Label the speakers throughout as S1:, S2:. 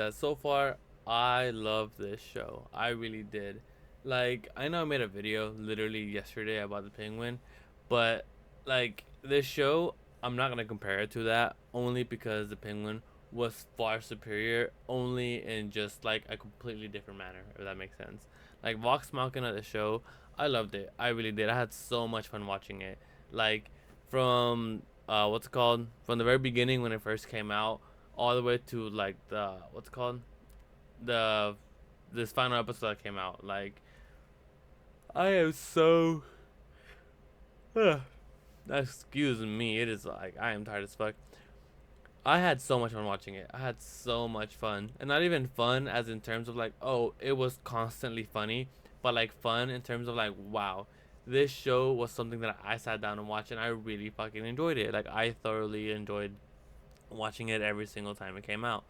S1: So far, I love this show. I really did. Like, I know I made a video literally yesterday about the penguin, but like this show, I'm not gonna compare it to that only because the penguin was far superior, only in just like a completely different manner, if that makes sense. Like Vox Machina, the show, I loved it. I really did. I had so much fun watching it. Like from what's it called, from the very beginning when it first came out all the way to like the what's it called, the this final episode that came out. Like I am so excuse me, it is like I am tired as fuck. I had so much fun watching it. I had so much fun, and not even fun as in terms of like, oh, it was constantly funny, but like fun in terms of like, wow, this show was something that I sat down and watched, and I really fucking enjoyed it. Like I thoroughly enjoyed watching it every single time it came out.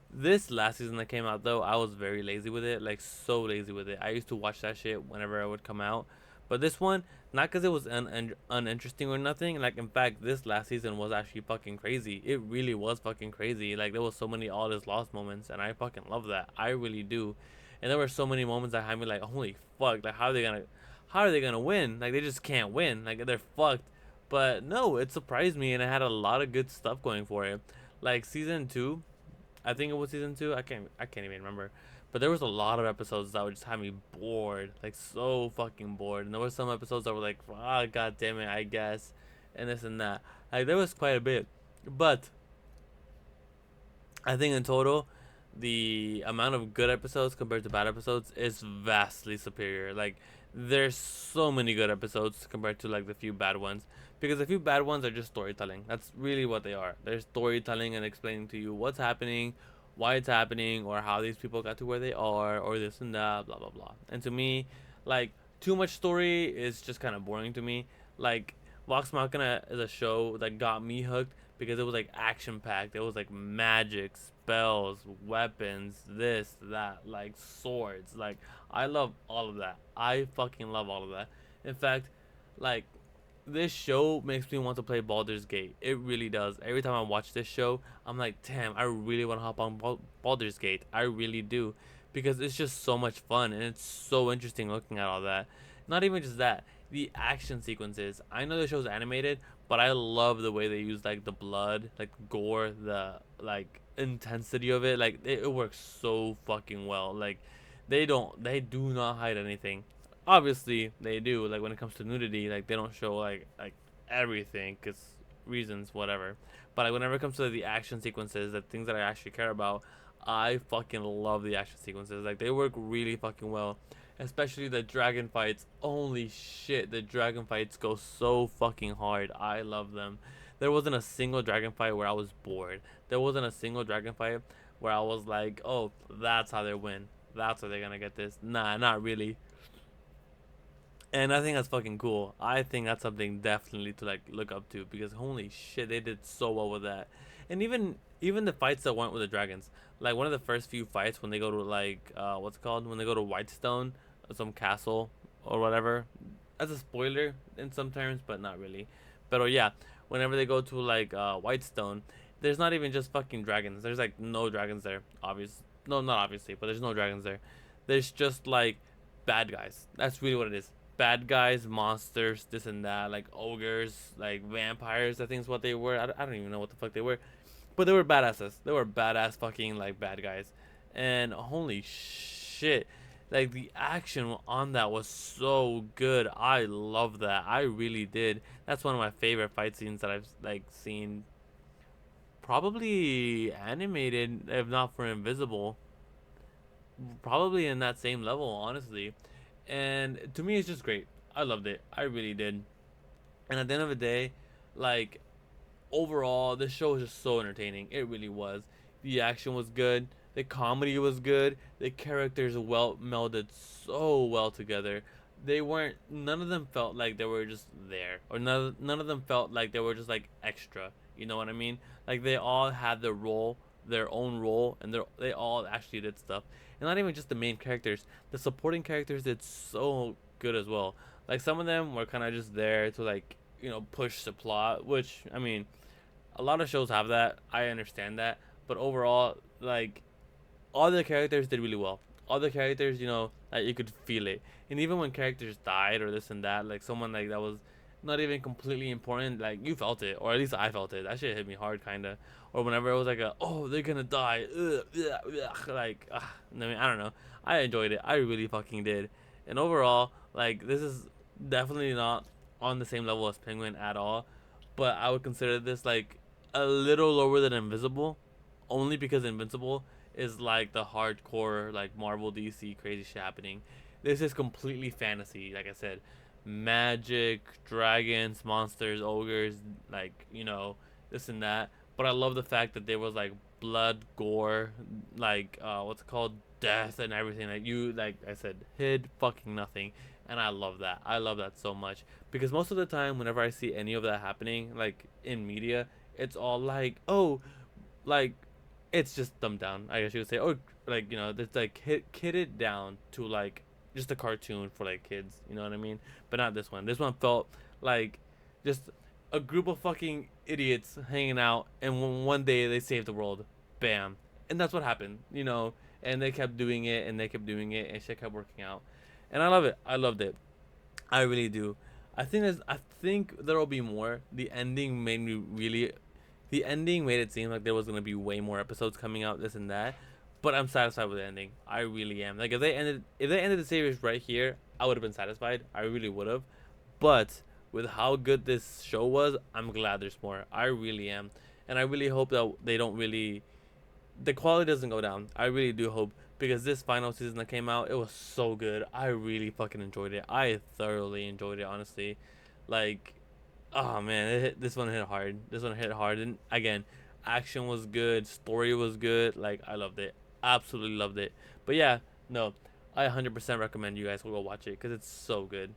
S1: This last season that came out though, I was very lazy with it, like so lazy with it. I used to watch that shit whenever it would come out, but this one, not because it was uninteresting or nothing. Like in fact, this last season was actually fucking crazy. It really was fucking crazy. Like there was so many all is lost moments, and I fucking love that. I really do. And there were so many moments that had me like, holy fuck! Like how are they gonna win? Like they just can't win. Like they're fucked. But no, it surprised me, and it had a lot of good stuff going for it. Like season two, I think it was season two. I can't even remember. But there was a lot of episodes that would just have me bored, like so fucking bored. And there were some episodes that were like, ah, oh, god damn it, I guess, and this and that. Like there was quite a bit, but I think in total, the amount of good episodes compared to bad episodes is vastly superior. Like there's so many good episodes compared to like the few bad ones, because the few bad ones are just storytelling. That's really what they are. They're storytelling and explaining to you what's happening, why it's happening, or how these people got to where they are, or this and that, blah blah blah. And to me, like too much story is just kind of boring to me. Like Vox Machina is a show that got me hooked because it was like action packed. It was like magic, spells, weapons, this, that, like swords. Like I love all of that. I fucking love all of that. In fact, like this show makes me want to play Baldur's Gate. It really does. Every time I watch this show, I'm like, damn, I really want to hop on Baldur's Gate. I really do, because it's just so much fun and it's so interesting looking at all that. Not even just that, the action sequences. I know the show's animated, but I love the way they use like the blood, like gore, the like intensity of it. Like it works so fucking well. Like they do not hide anything. Obviously they do, like when it comes to nudity, like they don't show like everything because reasons, whatever. But like whenever it comes to the action sequences, the things that I actually care about, I fucking love the action sequences. Like they work really fucking well, especially the dragon fights. Holy shit, the dragon fights go so fucking hard. I love them. There wasn't a single dragon fight where I was bored. There wasn't a single dragon fight where I was like, oh, that's how they win, that's how they're gonna get this. Nah, not really. And I think that's fucking cool. I think that's something definitely to like look up to, because holy shit, they did so well with that. And even the fights that went with the dragons, like one of the first few fights when they go to like what's it called, when they go to Whitestone, some castle or whatever. That's a spoiler in some terms, but not really. But oh yeah, whenever they go to like Whitestone, there's not even just fucking dragons. There's like no dragons there. Obvious, no, not obviously, but there's no dragons there. There's just like bad guys. That's really what it is. Bad guys, monsters, this and that, like ogres, like vampires. I think is what they were. I don't even know what the fuck they were, but they were badasses. They were badass fucking like bad guys, and holy shit, like the action on that was so good. I love that. I really did. That's one of my favorite fight scenes that I've like seen. Probably animated, if not for Invisible. Probably in that same level, honestly. And to me, it's just great. I loved it. I really did. And at the end of the day, like overall, this show was just so entertaining. It really was. The action was good. The comedy was good. The characters well melded so well together. They weren't. None of them felt like they were just there, or none of them felt like they were just like extra. You know what I mean? Like they all had their role, their own role, and they all actually did stuff. And not even just the main characters. The supporting characters did so good as well. Like some of them were kind of just there to like push the plot, which a lot of shows have that. I understand that, but overall, like all the characters did really well. All the characters, like you could feel it. And even when characters died or this and that, like someone like that was not even completely important, like you felt it, or at least I felt it. That shit hit me hard, kinda. Or whenever it was like oh, they're gonna die, ugh, ugh, ugh, like, I mean, I don't know. I enjoyed it. I really fucking did. And overall, like this is definitely not on the same level as Penguin at all, but I would consider this like a little lower than Invisible, only because Invincible is like the hardcore like Marvel DC crazy shit happening. This is completely fantasy, like I said, magic, dragons, monsters, ogres, like this and that. But I love the fact that there was like blood, gore, like what's it called, death and everything. Like you, like I said, hid fucking nothing, and I love that. I love that so much because most of the time, whenever I see any of that happening, like in media, it's all like, oh, like it's just dumbed down. I guess you would say, oh, like it's like kidded down to like just a cartoon for like kids. You know what I mean? But not this one. This one felt like just a group of fucking idiots hanging out, and one day they saved the world. Bam, and that's what happened. And they kept doing it, and they kept doing it, and shit kept working out. And I love it. I loved it. I really do. I think there will be more. The ending made me really. The ending made it seem like there was gonna be way more episodes coming out, this and that. But I'm satisfied with the ending. I really am. Like if they ended the series right here, I would have been satisfied. I really would have. But with how good this show was, I'm glad there's more. I really am, and I really hope that they don't really the quality doesn't go down. I really do hope because this final season that came out, it was so good. I really fucking enjoyed it. I thoroughly enjoyed it, honestly. Like, oh man, this one hit hard. This one hit hard, and again, action was good, story was good. Like, I loved it. Absolutely loved it. But yeah, no, I 100% recommend you guys go watch it because it's so good.